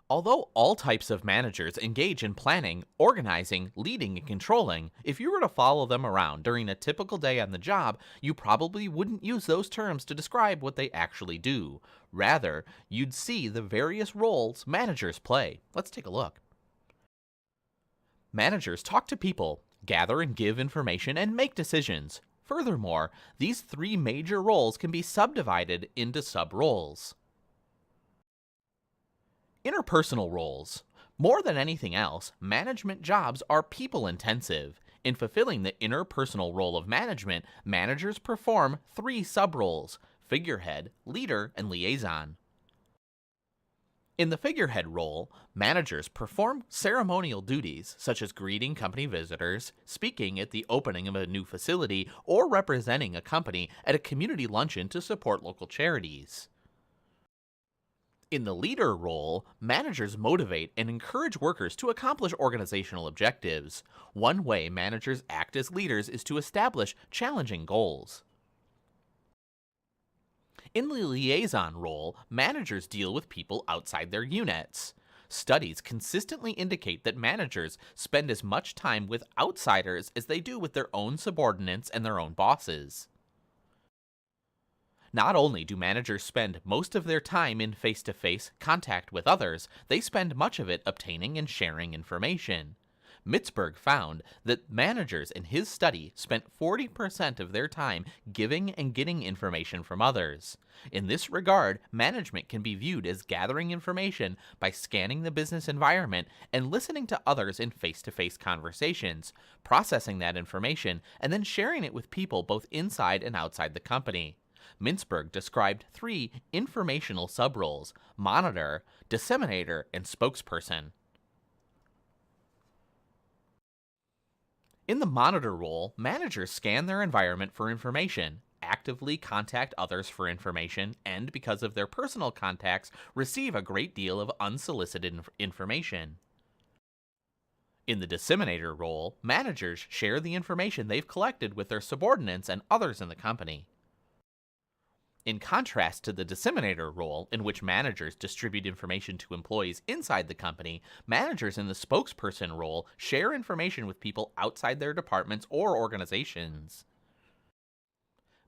Although all types of managers engage in planning, organizing, leading, and controlling, if you were to follow them around during a typical day on the job, you probably wouldn't use those terms to describe what they actually do. Rather, you'd see the various roles managers play. Let's take a look. Managers talk to people, gather and give information, and make decisions. Furthermore, these three major roles can be subdivided into sub-roles. Interpersonal roles. More than anything else, management jobs are people-intensive. In fulfilling the interpersonal role of management, managers perform three sub-roles: figurehead, leader, and liaison. In the figurehead role, managers perform ceremonial duties such as greeting company visitors, speaking at the opening of a new facility, or representing a company at a community luncheon to support local charities. In the leader role, managers motivate and encourage workers to accomplish organizational objectives. One way managers act as leaders is to establish challenging goals. In the liaison role, managers deal with people outside their units. Studies consistently indicate that managers spend as much time with outsiders as they do with their own subordinates and their own bosses. Not only do managers spend most of their time in face-to-face contact with others, they spend much of it obtaining and sharing information. Mitzberg found that managers in his study spent 40% of their time giving and getting information from others. In this regard, management can be viewed as gathering information by scanning the business environment and listening to others in face-to-face conversations, processing that information, and then sharing it with people both inside and outside the company. Mintzberg described three informational subroles: monitor, disseminator, and spokesperson. In the monitor role, managers scan their environment for information, actively contact others for information, and because of their personal contacts, receive a great deal of unsolicited information. In the disseminator role, managers share the information they've collected with their subordinates and others in the company. In contrast to the disseminator role, in which managers distribute information to employees inside the company, managers in the spokesperson role share information with people outside their departments or organizations.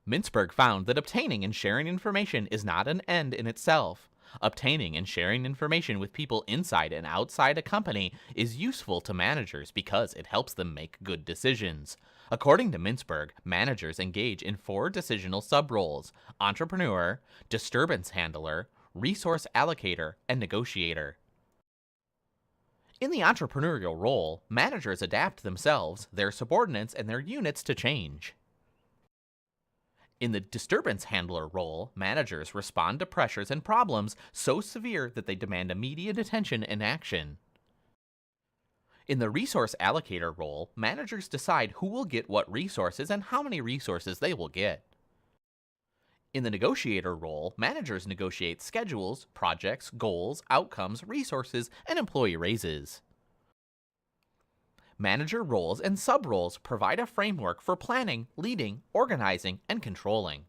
Mintzberg found that obtaining and sharing information is not an end in itself. Obtaining and sharing information with people inside and outside a company is useful to managers because it helps them make good decisions. According to Mintzberg, managers engage in four decisional subroles: entrepreneur, disturbance handler, resource allocator, and negotiator. In the entrepreneurial role, managers adapt themselves, their subordinates, and their units to change. In the disturbance handler role, managers respond to pressures and problems so severe that they demand immediate attention and action. In the resource allocator role, managers decide who will get what resources and how many resources they will get. In the negotiator role, managers negotiate schedules, projects, goals, outcomes, resources, and employee raises. Manager roles and sub-roles provide a framework for planning, leading, organizing, and controlling.